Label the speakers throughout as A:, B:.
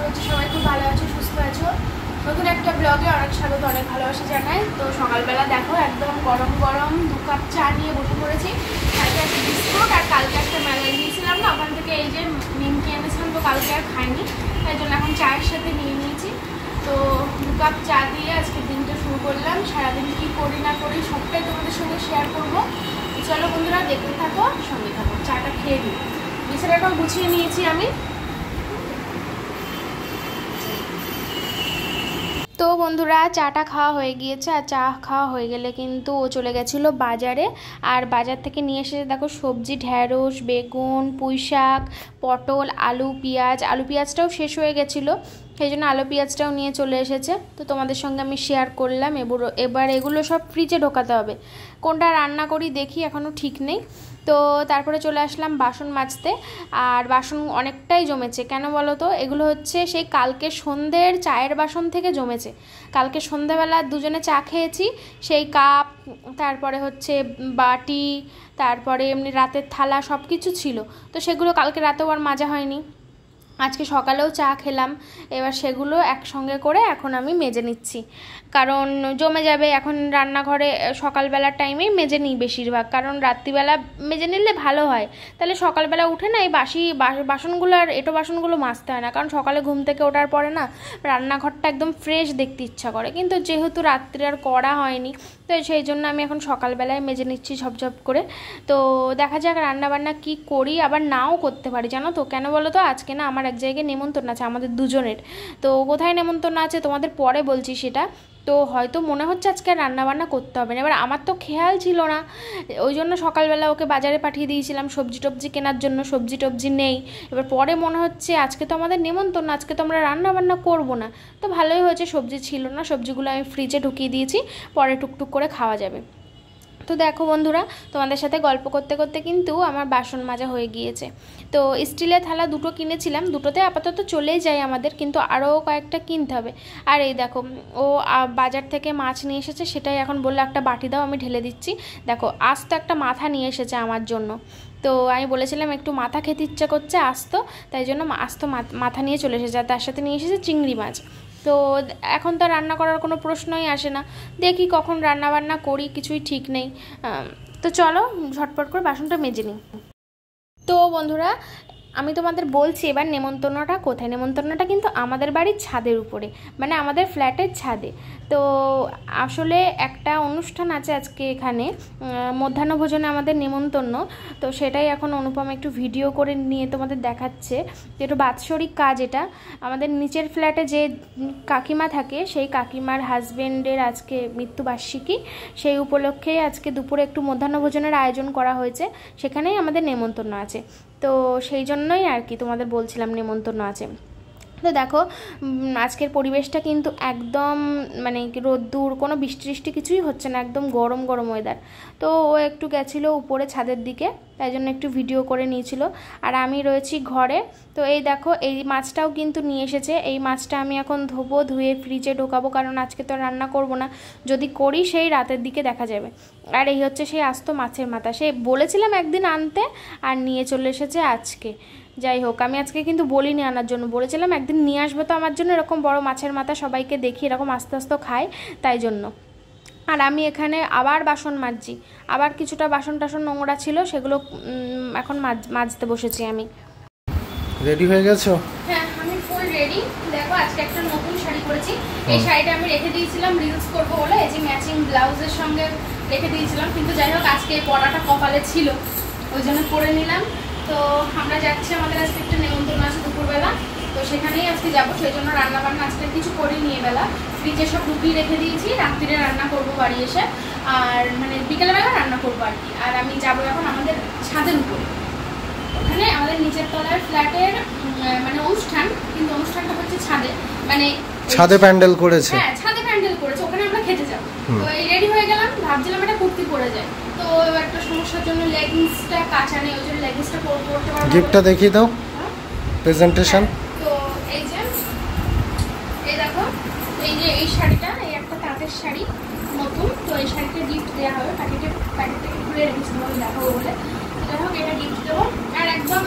A: করছি সবাই খুব ভালো আছো, সুস্থ আছো। নতুন একটা ব্লগে অনেক স্বাগত, অনেক ভালোবাসা জানাই। তো সকালবেলা দেখো একদম গরম গরম 2 কাপ চা নিয়ে বসে পড়েছি। কালকে একটা বিস্কুট আর কালকে একটা মেলায় গিয়েছিলাম না, ওখান থেকে এই যে নিমকি এনেছিলাম, তো কালকে আর খাইনি, তাই জন্য এখন চায়ের সাথে নিয়ে নিয়েছি। তো 2 কাপ চা দিয়ে আজকে দিনটা শুরু করলাম। সারাদিন কী করি না করি সবটাই তোমাদের সঙ্গে শেয়ার করবো। চলো বন্ধুরা দেখতে থাকো, সঙ্গে থাকো। চাটা খেয়ে দিই, বিছানাটাও গুছিয়ে নিয়েছি আমি। তো বন্ধুরা চাটা খাওয়া হয়ে গিয়েছে, আর চা খাওয়া হয়ে গেলে কিন্তু ও চলে গেছিলো বাজারে। আর বাজার থেকে নিয়ে এসে দেখো সবজি, ঢ্যাঁড়স, বেগুন, পুঁইশাক, পটল, আলু পেঁয়াজটাও শেষ হয়ে গেছিলো, সেই জন্য আলু পেঁয়াজটাও নিয়ে চলে এসেছে। তো তোমাদের সঙ্গে আমি শেয়ার করলাম। এবার এগুলো সব ফ্রিজে ঢোকাতে হবে। কোনটা রান্না করি দেখি, এখনও ঠিক নেই। তো তারপরে চলে আসলাম বাসন মাজতে। আর বাসন অনেকটাই জমেছে, কেন বলো তো? এগুলো হচ্ছে সেই কালকে সন্ধ্যের চায়ের বাসন থেকে জমেছে। কালকে সন্ধ্যাবেলা দুজনে চা খেয়েছি, সেই কাপ, তারপরে হচ্ছে বাটি, তারপরে এমনি রাতের থালা সব কিছু ছিল। তো সেগুলো কালকে রাতেও আর মাজা হয়নি, আজকে সকালেও চা খেলাম। এবার সেগুলো একসঙ্গে করে এখন আমি মেজে নিচ্ছি, কারণ জমে যাবে। এখন রান্নাঘরে সকালবেলার টাইমেই মেজে নিই বেশিরভাগ, কারণ রাত্রিবেলা মেজে নিলে ভালো হয়। তাহলে সকালবেলা উঠে না এই বাসি বাসনগুলো আর এঁটো বাসনগুলো মাজতে হয় না, কারণ সকালে ঘুম থেকে ওঠার পরে না রান্নাঘরটা একদম ফ্রেশ দেখতে ইচ্ছা করে। কিন্তু যেহেতু রাত্রে আর করা হয়নি, তো সেই জন্য আমি এখন সকালবেলায় মেজে নিচ্ছি ঝপঝপ করে। তো দেখা যাক রান্নাবান্না কি করি, আবার নাও করতে পারি, জানো তো? কেন বলো তো? আজকে না আমার এক জায়গায় নেমন্তন্ন আছে আমাদের দুজনের। তো কোথায় নেমন্তন্ন আছে তোমাদের পরে বলছি সেটা। তো হয়তো মনে হচ্ছে আজকে রান্নাবান্না করতে হবে না। এবার আমার তো খেয়াল ছিল না, ওই জন্য সকালবেলা ওকে বাজারে পাঠিয়ে দিয়েছিলাম সবজি টবজি কেনার জন্য। সবজি টবজি নেই। এবার পরে মনে হচ্ছে আজকে তো আমাদের নেমন্তন্ন, আজকে তো আমরা রান্নাবান্না করবো না। তো ভালোই হয়েছে সবজি ছিল না, সবজিগুলো আমি ফ্রিজে ঢুকিয়ে দিয়েছি, পরে টুকটুক করে খাওয়া যাবে। তো দেখো বন্ধুরা, তোমাদের সাথে গল্প করতে করতে কিন্তু আমার বাসন মাজা হয়ে গিয়েছে। তো স্টিলের থালা 2টো কিনেছিলাম, 2টোতে আপাতত চলেই যায় আমাদের, কিন্তু আরও কয়েকটা কিনতে হবে। আর এই দেখো ও বাজার থেকে মাছ নিয়ে এসেছে, সেটাই এখন বললো একটা বাটি দাও, আমি ঢেলে দিচ্ছি। দেখো আস্ত একটা মাথা নিয়ে এসেছে আমার জন্য। তো আমি বলেছিলাম একটু মাথা খেতে ইচ্ছা করছে আস্ত, তাই জন্য আস্ত মাথা নিয়ে চলে এসেছে। আর তার সাথে নিয়ে এসেছে চিংড়ি মাছ। তো এখন তো রান্না করার কোনো প্রশ্নই আসে না, দেখি কখন রান্না বান্না করি, কিছুই ঠিক নেই। তো চলো ঝটপট করে বাসনটা মেজে নিই। তো বন্ধুরা, আমি তোমাদের বলছি এবার নেমন্তন্নটা কোথায়। নেমন্তন্নটা কিন্তু আমাদের বাড়ির ছাদের উপরে, মানে আমাদের ফ্ল্যাটের ছাদে। তো আসলে একটা অনুষ্ঠান আছে আজকে এখানে, মধ্যাহ্নভোজনে আমাদের নেমন্তন্ন। তো সেটাই এখন অনুপম একটু ভিডিও করে নিয়ে তোমাদের দেখাচ্ছে, যে একটু বাৎসরিক কাজ এটা। আমাদের নিচের ফ্ল্যাটে যে কাকিমা থাকে, সেই কাকিমার হাজব্যান্ডের আজকে মৃত্যুবার্ষিকী, সেই উপলক্ষে আজকে দুপুরে একটু মধ্যাহ্নভোজনের আয়োজন করা হয়েছে, সেখানেই আমাদের নেমন্তন্ন আছে। তো সেই জন্যই আর কি তোমাদের বলছিলাম নেমন্তন্ন আছে। তো দেখো আজকের পরিবেশটা কিন্তু একদম মানে রোদ্দুর, কোনো বৃষ্টি টৃষ্টি কিছুই হচ্ছে না, একদম গরম গরম ওয়েদার। তো ও একটু গেছিলো উপরে ছাদের দিকে, তাই জন্য একটু ভিডিও করে নিয়েছিল। আর আমি রয়েছি ঘরে। তো এই দেখো এই মাছটাও কিন্তু নিয়ে এসেছে। এই মাছটা আমি এখন ধোবো, ধুয়ে ফ্রিজে ঢোকাবো, কারণ আজকে তো রান্না করব না, যদি করি সেই রাতের দিকে দেখা যাবে। আর এই হচ্ছে সেই আস্ত মাছের মাথা, সে বলেছিলাম একদিন আনতে, আর নিয়ে চলে এসেছে আজকে। যাই হোক, আমি আজকে কিন্তু বলিনি আনার জন্য, বলেছিলাম একদিন নিয়ে আসবে তো আমার জন্য এরকম বড় মাছের মাথা, সবাইকে দেখি এরকম আস্তে আস্তে খায়, তাই জন্য। আর আমি এখানে আবার বাসন মাজছি, আবার কিছুটা বাসন টাসন নোংরা ছিল, সেগুলো এখন মাজতে বসেছি আমি।
B: রেডি হয়ে গেছো?
A: হ্যাঁ, আমি ফুল রেডি। দেখো আজকে একটা নতুন শাড়ি পরেছি। এই শাড়িটা আমি রেখে দিয়েছিলাম রিলস করবো বলে, এই যে ম্যাচিং ব্লাউজের সঙ্গে রেখে দিয়েছিলাম, কিন্তু যাই হোক আজকে পরাটা কপালে ছিল, ওই জন্য পরে নিলাম। তো আমরা যাচ্ছি, আমাদের আজকে একটা নেমন্তন্ন আছে দুপুরবেলা, তো সেখানেই আজকে যাবো। সেই জন্য রান্নাবান্না আজকে কিছু করিনি, বেলা ফ্রিজে সব ঢুকিয়ে রেখে দিয়েছি, রাত্রিরে রান্না করবো বাড়ি এসে, আর মানে বিকেলবেলা রান্না করবো আর কি। আর আমি যাবো এখন আমাদের ছাদের উপরে, ওখানে আমাদের নিচের তলার ফ্ল্যাটের মানে অনুষ্ঠান, কিন্তু অনুষ্ঠানটা হচ্ছে ছাদে, মানে
B: ছাদে প্যান্ডেল করেছে।
A: হ্যাঁ, ছাদে প্যান্ডেল করেছে, ওখানে আমরা খেতে যাবো। তো এই রেডি হয়ে গেলাম, ভাবছিলাম একটা কুর্তি পরে যায়, তো একটা সমস্যার জন্য লেগিংসটা কাঁচা নেই, ওই জন্য লেগিংসটা পরতে পারবো।
B: গিফটটা দেখিয়ে দাও, প্রেজেন্টেশন।
A: তো এই যে এই দেখো, এই যে এই শাড়িটা, এই একটা তাঁতের শাড়ি নতুন, তো এই শাড়িটা গিফট দেওয়া হবে, প্যাকেটটাকে খুলে রেখেছি তোমাকে দেখাবো বলে। যাই হোক এটা গিফট দেবো। আর একদম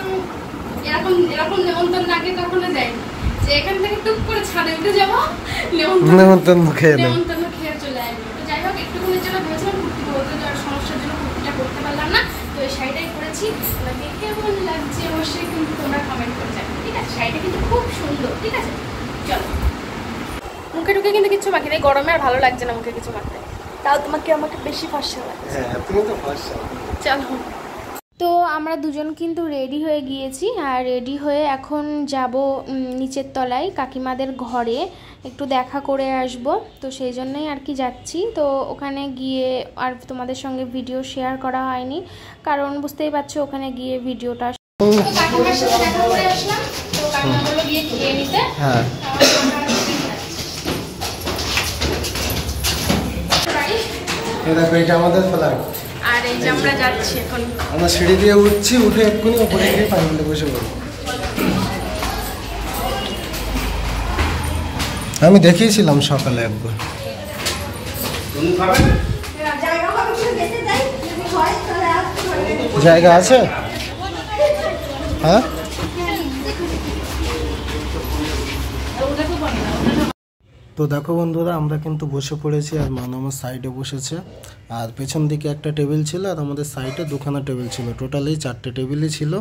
A: এরকম নেমন্তন্ন আগে কখনো যায়নি, যে এখান থেকে টুক করে ছাদে উঠে যাবো,
B: নেমন্তন্ন খেয়ে
A: চলে আসবো। তো যাই হোক, একটুখানির জন্য ভেবেছিলাম কুর্তি করতে, যাওয়ার সমস্যার জন্য কুর্তিটা করতে পারলাম না। তো এই শাড়িটাই করেছি। দেখে কেমন লাগছে অবশ্যই কিন্তু তোমরা কমেন্ট করে যাবে, ঠিক আছে? শাড়িটা কিন্তু খুব সুন্দর, ঠিক আছে? চলো, মুখে টুকে কিন্তু কিছু মাখি নেই, গরমে আর ভালো লাগছে না মুখে কিছু মাখতে। তাও তোমাকে আমাকে বেশি ফর্সা লাগছে।
B: তুমি তো ফর্সা।
A: চলো, তো আমরা দুজন কিন্তু রেডি হয়ে গিয়েছি, আর রেডি হয়ে এখন যাব নিচের তলায় কাকিমাদের ঘরে, একটু দেখা করে আসব। তো সেই জন্যই আর কি যাচ্ছি। তো ওখানে গিয়ে আর তোমাদের সঙ্গে ভিডিও শেয়ার করা হয়নি, কারণ বুঝতেই পারছো ওখানে গিয়ে ভিডিওটা। কাকিমার সাথে দেখা করে আসলাম, তো কাকিমা বললো গিয়ে খেয়ে নিতে।
B: হ্যাঁ, দেখো এটা আমাদের ফ্ল্যাট।
A: আর এই যে আমরা যাচ্ছি এখন,
B: আমরা সিঁড়ি দিয়ে উঠছি, উঠে এক্ষুনি ওপরে গিয়ে ফাইনালে বসে পড়বো। আমি দেখিয়েছিলাম সকালে একবার। জায়গা আছে? হ্যাঁ, তো দেখো বন্ধুরা, আমরা কিন্তু বসে পড়েছি, আর মানে আমার সাইডে বসেছে, আর পেছন দিকে একটা টেবিল ছিল, আর আমাদের সাইডে দুখানা টেবিল ছিল। টোটালি 4টে টেবিলই ছিল,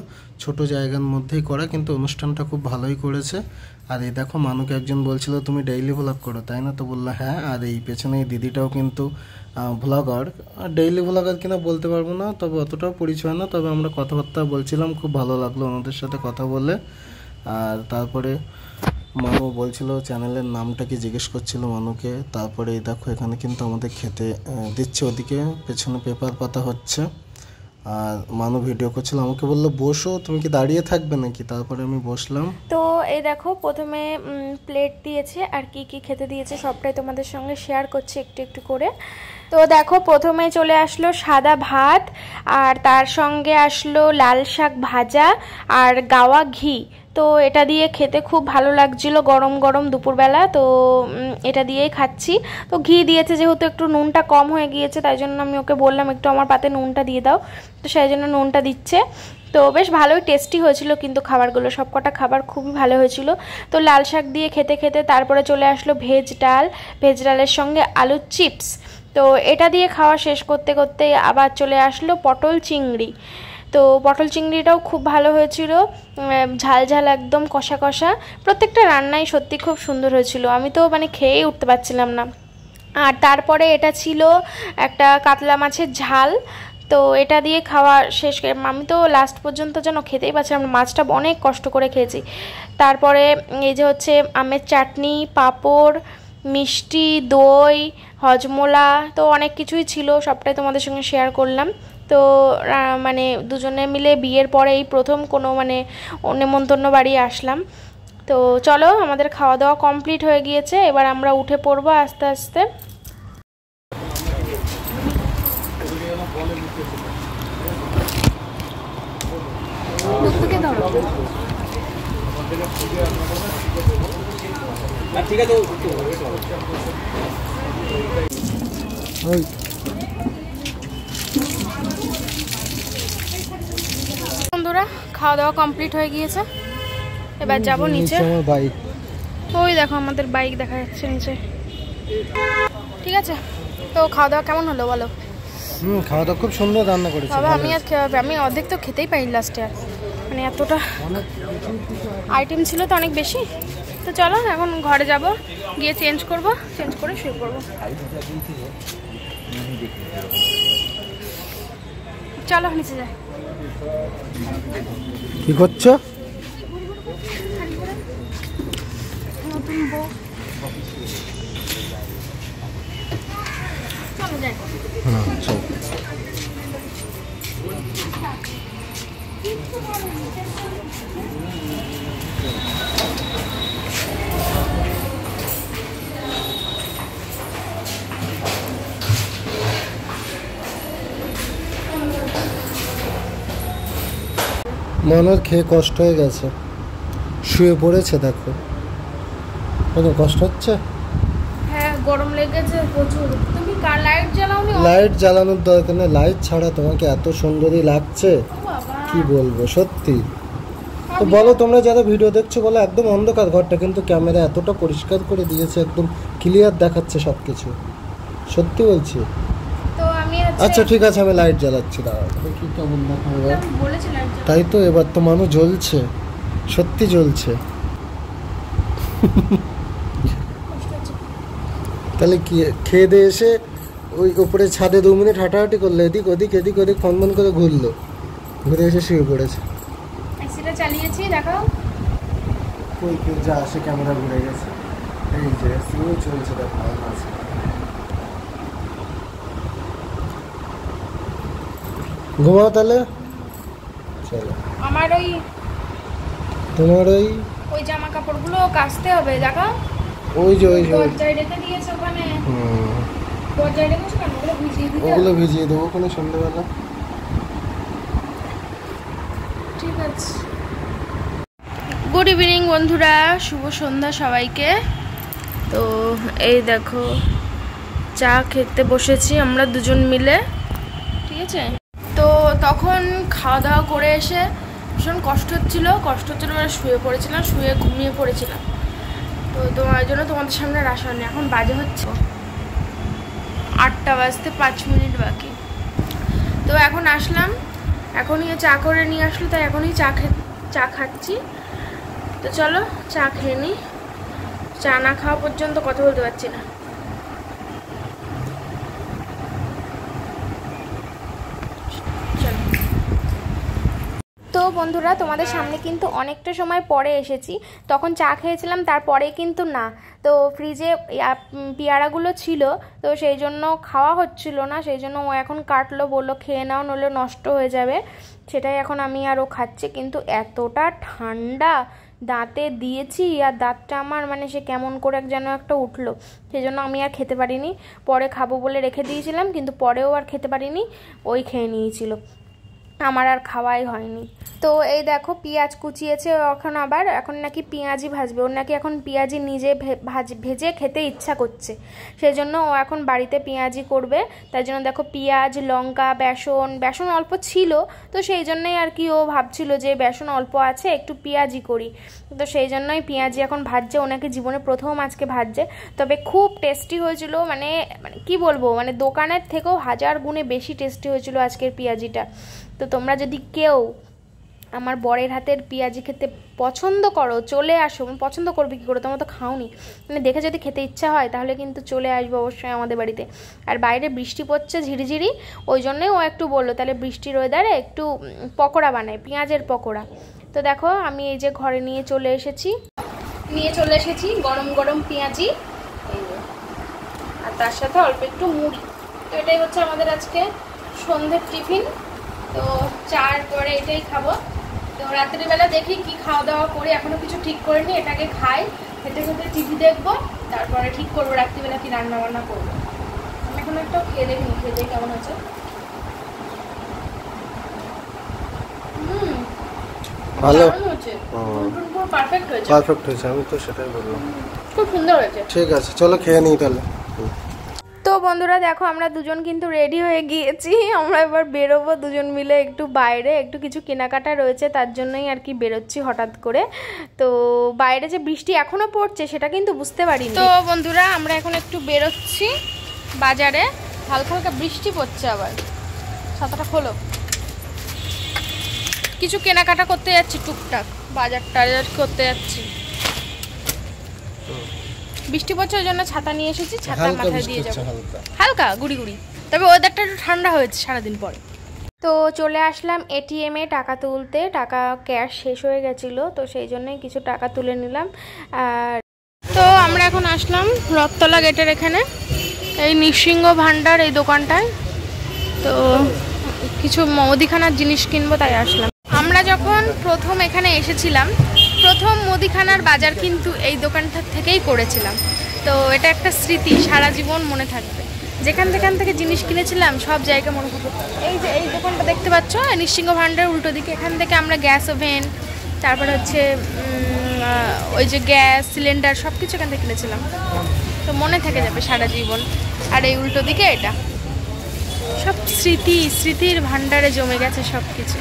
B: ছোট জায়গার মধ্যেই করা, কিন্তু অনুষ্ঠানটা খুব ভালোই করেছে। আর এই দেখো, মানুকে একজন বলছিল তুমি ডেইলি ভ্লগ করো, তাই না? তো বললো হ্যাঁ। আর এই পেছনে এই দিদিটাও কিন্তু ভ্লগার, ডেইলি ভ্লগার কিনা বলতে পারবো না, তবে অতটাও পরিচয় না, তবে আমরা কথাবার্তা বলছিলাম, খুব ভালো লাগলো ওনাদের সাথে কথা বলে। আর তারপরে মানু বলছিল চ্যানেলের নামটা কি, জিজ্ঞেস করছিল মানুকে। তারপরে এই দেখো, এখানে কিন্তু আমাদের খেতে দিচ্ছে, ওদিকে পেছনে পেপার পাতা হচ্ছে, আর মানু ভিডিও করছিল। আমাকে বললো বসো, তুমি কি দাঁড়িয়ে থাকবে নাকি? তারপরে আমি বসলাম।
A: তো এই দেখো, প্রথমে প্লেট দিয়েছে, আর কি কি খেতে দিয়েছে সবটাই তোমাদের সঙ্গে শেয়ার করছি একটু একটু করে। তো দেখো, প্রথমে চলে আসলো সাদা ভাত, আর তার সঙ্গে আসলো লাল শাক ভাজা আর গাওয়া ঘি। তো এটা দিয়ে খেতে খুব ভালো লাগছিল গরম গরম দুপুরবেলা, তো এটা দিয়েই খাচ্ছি। তো ঘি দিয়েছে, যেহেতু একটু নুনটা কম হয়ে গিয়েছে, তাই জন্য আমি ওকে বললাম একটু আমার পাতে নুনটা দিয়ে দাও, তো সেই জন্য নুনটা দিচ্ছে। তো বেশ ভালোই টেস্টি হয়েছিল কিন্তু খাবারগুলো, সবকটা খাবার খুবই ভালো হয়েছিল। তো লাল শাক দিয়ে খেতে খেতে তারপরে চলে আসলো ভেজ ডাল, ভেজ ডালের সঙ্গে আলুর চিপস। তো এটা দিয়ে খাওয়া শেষ করতে করতে আবার চলে আসলো পটল চিংড়ি। তো পটল চিংড়িটাও খুব ভালো হয়েছিল, ঝাল ঝাল একদম কষা কষা, প্রত্যেকটা রান্নাই সত্যি খুব সুন্দর হয়েছিল, আমি তো মানে খেয়েই উঠতে পারছিলাম না। আর তারপরে এটা ছিল একটা কাতলা মাছের ঝাল। তো এটা দিয়ে খাওয়া শেষ, আমি তো লাস্ট পর্যন্ত যেন খেতেই পারছিলাম না, মাছটা অনেক কষ্ট করে খেয়েছি। তারপরে এই যে হচ্ছে আমের চাটনি, পাঁপড়, মিষ্টি, দই, হজমোলা, তো অনেক কিছুই ছিল, সবটাই তোমাদের সঙ্গে শেয়ার করলাম। তো মানে দুজনে মিলে বিয়ের পরে এই প্রথম কোনো মানে নেমন্তন্ন বাড়ি আসলাম। তো চলো, আমাদের খাওয়া দাওয়া কমপ্লিট হয়ে গিয়েছে, এবার আমরা উঠে পড়বো আস্তে আস্তে। বন্ধুরা, খাওয়া দাওয়া কমপ্লিট হয়ে গিয়েছে, এবার যাবো নিচে। ওই দেখো আমাদের বাইক দেখা যাচ্ছে নিচে। ঠিক আছে, তো খাওয়া দাওয়া কেমন হলো বলো?
B: খাওয়া দাওয়া খুব সুন্দর রান্না করেছে
A: বাবা। আমি অর্ধেক তো খেতেই পারি লাস্টে, আর মানে এতটা আইটেম ছিল তো অনেক বেশি। তো চলো এখন ঘরে যাব, গিয়ে চেঞ্জ করব, চেঞ্জ করে শুয়ে পড়বো। চলো নিচে যাই।
B: কি করছো?
A: নতুন বউ, চলো যাই।
B: মনের খেয়ে কষ্ট হয়ে গেছে, শুয়ে পড়েছে। দেখো কত কষ্ট হচ্ছে।
A: হ্যাঁ, গরম লেগেছে প্রচুর। তুমি লাইট জ্বালাওনি?
B: লাইট জ্বালানোর দরকার নেই, লাইট ছাড়া তোমাকে এত সুন্দরই লাগছে, কি বলবো সত্যি। তো বলো তোমরা যারা ভিডিও দেখছো বলো, একদম অন্ধকার ঘরটা, কিন্তু ক্যামেরা এতটা পরিষ্কার করে দিয়েছে, একদম ক্লিয়ার দেখাচ্ছে সব কিছু, সত্যি বলছি।
A: তো আমি
B: আচ্ছা ঠিক আছে, আমি লাইট জ্বালাচ্ছি, দাঁড়াও কি কেমন দেখা এবার। তাই তো, এবার তো মানুষ জ্বলছে, সত্যি জ্বলছে। তাহলে কি খেয়ে দিয়ে এসে ওই উপরে ছাদে 2 মিনিট হাঁটাহাঁটি করলো, এদিক ওদিক এদিক ওদিক ফনফন করে ঘুরলো, ঘুরে এসে শুয়ে পড়েছে।
A: সেটা চালিয়েছি, দেখাও।
B: কই কেউ যা আসে ক্যামেরা ঘুরে গেছে, এই যে সিও চলছে, দেখো আছে। ঘুমাও তাহলে, চলো।
A: আমার
B: তোমার
A: ওই জামা কাপড়গুলো কাচতে হবে, দেখো।
B: ওই যে
A: দরজায় রেখে দিয়েছে ওখানে। দরজায় রেখেছো কেন? ওগুলো ভিজিয়ে দিতে হবে।
B: ওগুলো ভিজিয়ে দেবো ওখানে সন্ধ্যাবেলা।
A: ঠিক আছে। গুড ইভিনিং বন্ধুরা, শুভ সন্ধ্যা সবাইকে। তো এই দেখো চা খেতে বসেছি আমরা দুজন মিলে, ঠিক আছে। তো তখন খাওয়া দাওয়া করে এসে ভীষণ কষ্ট হচ্ছিল মানে শুয়ে পড়েছিলাম, শুয়ে ঘুমিয়ে পড়েছিলাম। তো তোমার জন্য তোমাদের সামনে আসা হয়নি। এখন বাজে হচ্ছে 8টা বাজতে 5 মিনিট বাকি। তো এখন আসলাম, এখনই চা করে নিয়ে আসলো, তাই এখনই চা খাচ্ছি। তো চলো চা খেয়ে নিই, চা না খাওয়া পর্যন্ত কথা বলতে পারছি না। তো বন্ধুরা তোমাদের সামনে কিন্তু অনেকটা সময় পরে এসেছি, তখন চা খেয়েছিলাম, তারপরে কিন্তু না। তো ফ্রিজে পেয়ারাগুলো ছিল, তো সেই জন্য খাওয়া হচ্ছিল না, সেই জন্য ও এখন কাটলো, বললো খেয়ে নাও নইলে নষ্ট হয়ে যাবে। সেটাই এখন আমি আরও খাচ্ছি, কিন্তু এতটা ঠান্ডা, দাঁতে দিয়েছি আর দাঁতটা আমার মানে সে কেমন করে যেন একটা উঠলো, সেই জন্য আমি আর খেতে পারিনি। পরে খাবো বলে রেখে দিয়েছিলাম, কিন্তু পরেও আর খেতে পারিনি, ওই খেয়ে নিয়েছিল, আমার আর খাওয়াই হয়নি। তো এই দেখো পেঁয়াজ কুচিয়েছে এখন নাকি পেঁয়াজি ভাজবে, ওর নাকি এখন পেঁয়াজি নিজে ভেজে খেতে ইচ্ছা করছে, সেই জন্য ও এখন বাড়িতে পেঁয়াজি করবে। তাই জন্য দেখো পেঁয়াজ, লঙ্কা, বেসন অল্প ছিল, তো সেই জন্যই আর কি ও ভাবছিল যে বেসন অল্প আছে একটু পেঁয়াজি করি, তো সেই জন্যই পেঁয়াজি এখন ভাজছে। ও নাকি জীবনে প্রথম আজকে ভাজছে, তবে খুব টেস্টি হয়েছিল, মানে কি বলবো, মানে দোকানের থেকেও 1000 গুণে বেশি টেস্টি হয়েছিল আজকের পেঁয়াজিটা। তো তোমরা যদি কেউ আমার বরের হাতের পেঁয়াজি খেতে পছন্দ করো, চলে আসো। পছন্দ করবে কী করে, তোমরা তো খাওনি, মানে দেখে যদি খেতে ইচ্ছা হয় তাহলে কিন্তু চলে আসবে অবশ্যই আমাদের বাড়িতে। আর বাইরে বৃষ্টি পড়ছে ঝিরিঝিরি, ওই জন্যই ও একটু বললো তাহলে বৃষ্টির ওয়েদারে একটু পকোড়া বানায়, পেঁয়াজের পকোড়া। তো দেখো আমি এই যে ঘরে নিয়ে চলে এসেছি গরম গরম পেঁয়াজি, আর তার সাথে অল্প একটু মুড়ি। তো এটাই হচ্ছে আমাদের আজকে সন্ধ্যের টিফিন। তো চার পরে এটাই খাবো। তো রাত্রিবেলা দেখি কি খাওয়া দাওয়া করি, এখনো কিছু ঠিক করিনি, এটাকে খাই, খেতে খেতে টিভি দেখবো, তারপরে ঠিক করবো রাত্রিবেলা কি রান্না বান্না করবো। আমি এখন একটা খেয়ে দেখিনি, খেয়ে দেখি কেমন আছে।
B: ভালো
A: হয়েছে, পারফেক্ট
B: হয়েছে, আমি তো সেটাই বললাম,
A: খুব সুন্দর হয়েছে।
B: ঠিক আছে চলো খেয়ে নিই তাহলে।
A: তো বন্ধুরা দেখো আমরা দুজন কিন্তু রেডি হয়ে গিয়েছি, আমরা এবার বেরোবো দুজন মিলে একটু বাইরে, একটু কিছু কেনাকাটা রয়েছে, তার জন্যই আর কি বেরোচ্ছি হঠাৎ করে। তো বাইরে যে বৃষ্টি এখনো পড়ছে সেটা কিন্তু বুঝতে পারিনি। তো বন্ধুরা আমরা এখন একটু বেরোচ্ছি বাজারে, হালকা হালকা বৃষ্টি পড়ছে, আবার ছাতাটা খোলো। কিছু কেনাকাটা করতে যাচ্ছি, টুকটাক বাজার টাজার করতে যাচ্ছি। বৃষ্টি পড়ছে ওই জন্য ছাতা নিয়ে এসেছি, ছাতা মাথায় দিয়ে যাবো, হালকা গুড়ি গুড়ি, তবে ওয়েদারটা একটু ঠান্ডা হয়েছে সারাদিন পরে। তো চলে আসলাম এটিএমে টাকা তুলতে, টাকা ক্যাশ শেষ হয়ে গেছিলো, তো সেই জন্যই কিছু টাকা তুলে নিলাম। আর তো আমরা এখন আসলাম রথতলা গেটের এখানে, এই নৃসিংহ ভাণ্ডার এই দোকানটায়, তো কিছু মুদিখানার জিনিস কিনবো তাই আসলাম। আমরা যখন প্রথম এখানে এসেছিলাম, প্রথম মুদিখানার বাজার কিন্তু এই দোকানটার থেকেই করেছিলাম, তো এটা একটা স্মৃতি, সারা জীবন মনে থাকবে। যেখান থেকে জিনিস কিনেছিলাম সব জায়গা মনে থাকবে। এই যে এই দোকানটা দেখতে পাচ্ছ নৃসিংহ ভাণ্ডার উল্টো দিকে, এখান থেকে আমরা গ্যাস ওভেন, তারপরে হচ্ছে ওই যে গ্যাস সিলিন্ডার সব কিছু এখান থেকে কিনেছিলাম, তো মনে থেকে যাবে সারা জীবন। আর এই উল্টো দিকে এটা সব স্মৃতির ভাণ্ডারে জমে গেছে সব কিছু।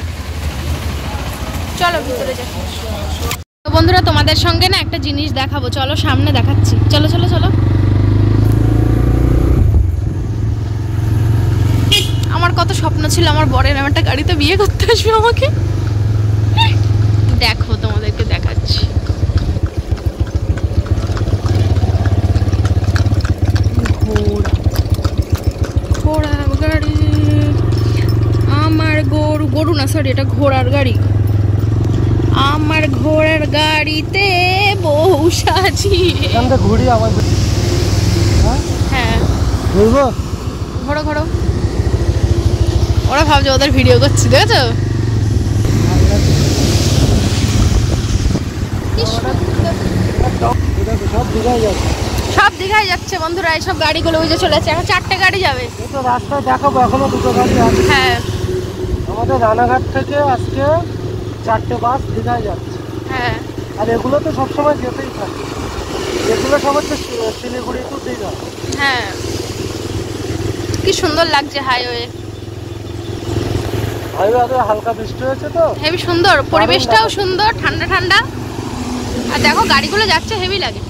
A: চলো ভিতরে যাই। তো বন্ধুরা তোমাদের সঙ্গে না একটা জিনিস দেখাবো, চলো সামনে দেখাচ্ছি, চলো চলো চলো। আমার কত স্বপ্ন ছিল আমার বরের একটা গাড়িতে বিয়ে করতে আসবে আমাকে। দেখো তোমাদেরকে দেখাচ্ছি, ঘোড়া ঘোড়া গাড়ি, আমার গরু, গরু না সরি এটা ঘোড়ার গাড়ি, আমার ঘোড়ার গাড়িতে বউ সাজিয়ে।
B: ঘুরি আবার
A: হ্যাঁ
B: ঘুরবো,
A: ঘোড়ো ঘোড়ো। ওরা ভাবছে ওদের ভিডিও করছি, দেখেছো? সব দীঘায় যাচ্ছে বন্ধুরা, এইসব গাড়িগুলো ওই যে চলেছে, এখন 4টে গাড়ি যাবে।
B: রাস্তায় দেখাবো, এখনো 2টো গাড়ি আছে।
A: হ্যাঁ
B: আমাদের রানাঘাট থেকে আজকে 4টে বাস দীঘায় যাচ্ছে।
A: হ্যাঁ
B: আর এগুলো তো সবসময় যেতেই থাকে, এগুলো সব হচ্ছে শিলিগুড়ি টু দীঘা।
A: হ্যাঁ কি সুন্দর লাগছে হাইওয়ে,
B: হাইওয়ে হালকা বৃষ্টি হয়েছে তো
A: হেভি সুন্দর, পরিবেশটাও সুন্দর, ঠান্ডা ঠান্ডা। আর দেখো গাড়িগুলো যাচ্ছে হেভি লাগে।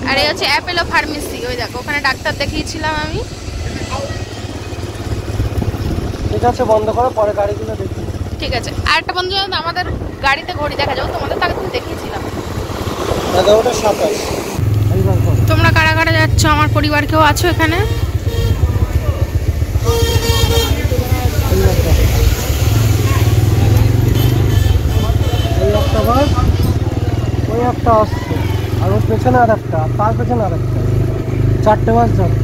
A: আর এই হচ্ছে অ্যাপেলো ফার্মেসি, ওই দেখো ওখানে ডাক্তার দেখিয়েছিলাম আমি।
B: ঠিক আছে বন্ধ করো, পরে গাড়িগুলো দেখি।
A: ঠিক আছে। আর একটা বন্ধু জানো আমাদের গাড়িতে ঘড়ি দেখা যাও, তোমাদের তো আগে থেকে দেখিয়েছিলাম।
B: দাদা ওটা 27।
A: তোমরা কারা কারা যাচ্ছ, আমার পরিবার কেউ আছো এখানে?
B: ওই একটা আসছে, আর ওর পেছনে আর একটা, তার পেছনে আর একটা, 4টে বাস যাবে,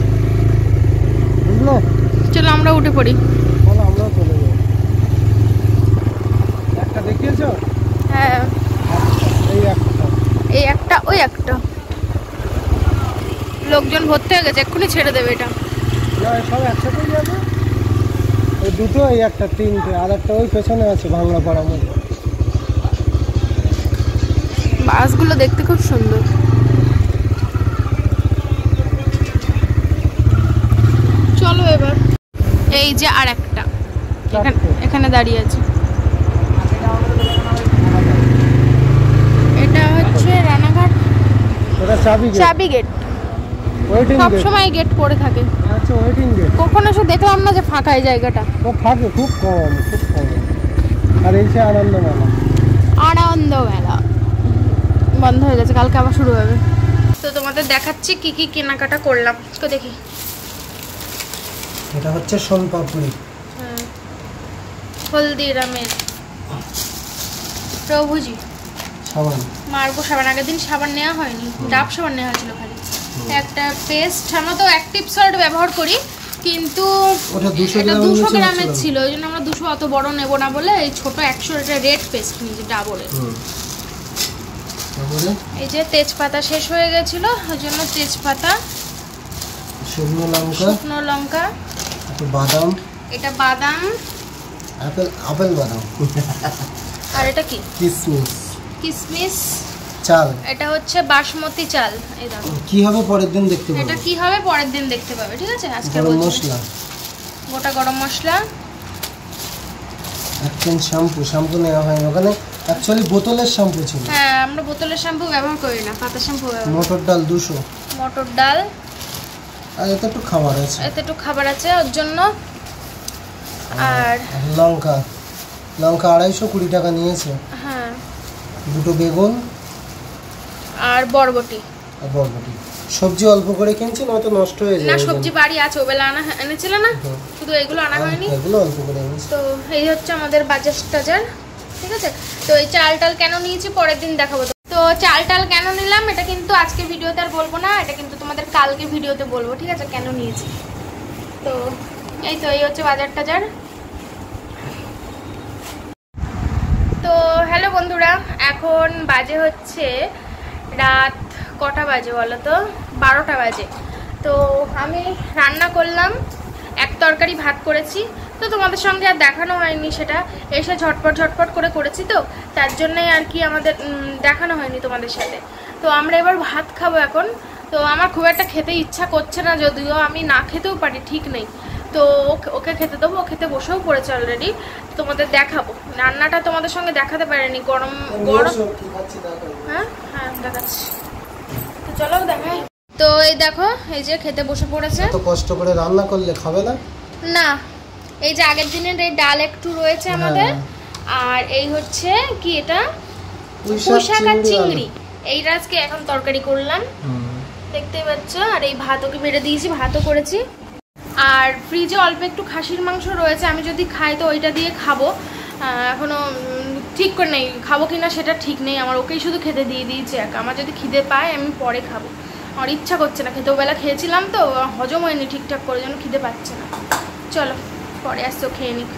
B: বুঝলে?
A: চলো আমরা উঠে পড়ি।
B: বলো আমরাও চলে যাবো। একটা দেখিয়েছো?
A: হ্যাঁ
B: এই একটা,
A: এই একটা, ওই একটা। লোকজন ভর্তি হয়ে গেছে, এক্ষুনি ছেড়ে দেবে এটা।
B: না সব একসাথেই যাবে। ওই দুটো, এই একটা, 3টে, আর একটা ওই পেছনে আছে ভাঙড়া পাড়ার মধ্যে।
A: বাসগুলো দেখতে খুব সুন্দর। চলো এবার, এই যে আর একটা এখানে দাঁড়িয়ে আছে, এটা হচ্ছে রানাঘাট চাবি গেট। সব সময় গেট পড়ে থাকে।
B: আচ্ছা ওয়েটিং গেট।
A: কখনো এসে দেখলাম না যে ফাঁকা এই জায়গাটা।
B: ও থাকে খুব কম, খুব কম। আর এই যে আনন্দ মেলা,
A: আনন্দ মেলা বন্ধ হয়ে গেছে, কালকে আবার শুরু হবে। তো তোমাদের দেখাচ্ছি কি কি কেনাকাটা করলাম, তো দেখি।
B: এটা হচ্ছে সোনপাপড়ি,
A: হলদিরামের প্রভুজি
B: সাবান,
A: মার্গো সাবান। আগের দিন সাবান নেওয়া হয়নি, ডাব সাবান নেওয়া হয়েছিল খালি। একটা পেস্ট, আমরা তো অ্যাক্টিভ সল্ট ব্যবহার করি, কিন্তু
B: ওটা 200
A: গ্রামের ছিল, ওই জন্য আমরা 200 অত বড় নেব না বলে এই ছোট 100 এটা রেড পেস্ট নিয়েছি ডাবরের। এই যে তেজপাতা শেষ হয়ে গেছিল, ওই জন্য তেজপাতা, শুকনো লঙ্কা,
B: বাদাম,
A: এটা বাদাম,
B: আপেল বাদাম,
A: আর এটা কি কিশমিশ,
B: চাল,
A: এটা হচ্ছে বাসমতি চাল। এই দেখো
B: কি হবে পরের দিন দেখতে পাবে,
A: এটা কি হবে পরের দিন দেখতে পাবে, ঠিক আছে? আজকে
B: গরম মশলা,
A: গোটা গরম মশলা,
B: একটা শ্যাম্পু নেওয়া হয় ওখানে, অ্যাকচুয়ালি বোতলের শ্যাম্পু ছিল।
A: হ্যাঁ আমরা বোতলের শ্যাম্পু ব্যবহার করি না, পাতা শ্যাম্পু ব্যবহার।
B: মটর ডাল 200,
A: মটর ডাল,
B: আর এতে একটু খাবার আছে,
A: ওর জন্য। আর
B: লঙ্কা 250 টাকা নিয়েছে।
A: হ্যাঁ,
B: 2টো বেগুন
A: আর বরবটি।
B: সবজি অল্প করে কিনছি, নয়তো নষ্ট হয়ে যায়।
A: না সবজি বাড়ি আছে, ওবেলা এনেছিল না, শুধু এগুলো আনা হয়নি,
B: এগুলো অল্প করে এনেছি।
A: তো এই হচ্ছে আমাদের বাজার টাজার, ঠিক আছে? তো এই চাল টাল কেন নিয়েছি পরের দিন দেখাবো। তো চাল টাল কেন নিলাম এটা কিন্তু আজকে ভিডিওতে আর বলবো না, এটা কিন্তু তোমাদের কালকে ভিডিওতে বলবো, ঠিক আছে? কেন নিয়েছি। তো এই হচ্ছে বাজার টাজার। তো হ্যালো বন্ধুরা, এখন বাজে হচ্ছে রাত কটা বাজে বলো তো? 12টা বাজে। তো আমি রান্না করলাম, এক তরকারি ভাত করেছি, তো তোমাদের সঙ্গে আর দেখানো হয়নি, সেটা এসে ঝটপট করে করেছি, তো তার জন্যই আর কি আমাদের দেখানো হয়নি তোমাদের সাথে। তো আমরা এবার ভাত খাবো এখন। তো আমার খুব একটা খেতে ইচ্ছা করছে না, যদিও আমি না খেতেও পারি, ঠিক নেই, তো ওকে খেতে দেবো, ও খেতে বসেও পড়েছে অলরেডি। তোমাদের দেখাবো রান্নাটা, তোমাদের সঙ্গে দেখাতে পারিনি, গরম গরম। হ্যাঁ হ্যাঁ দেখাচ্ছি, তো চলো দেখাই। তো এই দেখো, এই যে খেতে বসে পড়েছে।
B: এত কষ্ট করে রান্না করলে খাবে না?
A: না, এই যে আগের দিনের এই ডাল একটু রয়েছে আমাদের, আর এই হচ্ছে কি এটা পুঁই শাক আর চিংড়ি, এইটা আজকে এখন তরকারি করলাম, দেখতেই পাচ্ছ। আর এই ভাত ওকে বেড়ে দিয়েছি, ভাতও করেছি। আর ফ্রিজে অল্প একটু খাসির মাংস রয়েছে, আমি যদি খাই তো ওইটা দিয়ে খাবো। এখনো ঠিক করে নেই খাবো কিনা সেটা ঠিক নেই আমার, ওকেই শুধু খেতে দিয়ে দিয়েছি একা। আমার যদি খিদে পায় আমি পরে খাবো, আমার ইচ্ছা করছে না খেতে, ওবেলা খেয়েছিলাম তো হজম হয়নি ঠিকঠাক করে, যেন খিদে পাচ্ছে না। চলো পরে আসছো খেয়ে নিক।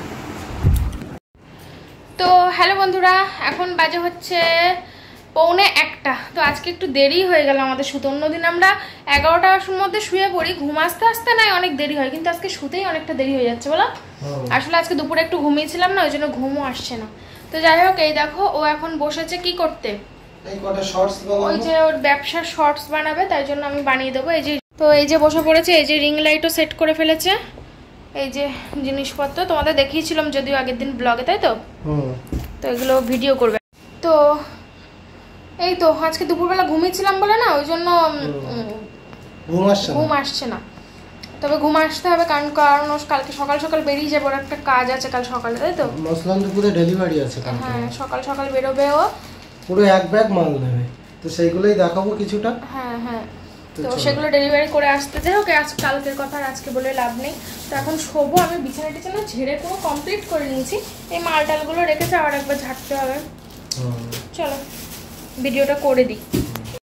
A: তো হ্যালো বন্ধুরা, এখন বাজে হচ্ছে 1:45। তো আজকে একটু দেরি হয়ে গেল আমাদের শুতে। অন্যদিন আমরা 11টার মধ্যে শুয়ে পড়ি, ঘুম আসতে আসতে নাই অনেক দেরি হয়, কিন্তু আজকে শুতেই অনেকটা দেরি হয়ে যাচ্ছে বলো। আসলে আজকে দুপুরে একটু ঘুমিয়েছিলাম না, ওই জন্য ঘুমও আসছে না। তো যাই হোক, এই দেখো ও এখন বসেছে কি করতে, ওই যে ওর ব্যবসার শর্টস বানাবে, তাই জন্য আমি বানিয়ে দেবো। এই যে, তো এই যে বসে পড়েছে, এই যে রিং লাইটও সেট করে ফেলেছে, এই যে জিনিসপত্র তোমাদের দেখিয়েছিলাম যদিও আগের দিন ব্লগে, তাই তো। তো এগুলো ভিডিও করবে। তো এই তো আজকে দুপুরবেলা ঘুমিয়েছিলাম বলে না, ওই জন্য ঘুম আসছে না। তবে ঘুম আসতে হবে, কারণ কালকে সকাল সকাল বেরিয়ে যাবো, একটা কাজ আছে কাল সকালে, তাই তো।
B: মসলানপুরে ডেলিভারি আছে কালকে।
A: হ্যাঁ সকাল সকাল বেরোবে ও,
B: পুরো এক ব্যাগ মাল নেবে, তো সেইগুলোই দেখাবো কিছুটা।
A: হ্যাঁ হ্যাঁ, তো সেগুলো ডেলিভারি করে আসতে দেয় ওকে। আজ কালকের কথা আর আজকে বলে লাভ নেই। তো এখন শোবো, আমি বিছানা টিছানা ঝেড়ে পুরো কমপ্লিট করে নিয়েছি, এই মাল টালগুলো রেখেছে, আবার একবার ঝাড়তে হবে। চলো ভিডিওটা করে দিই।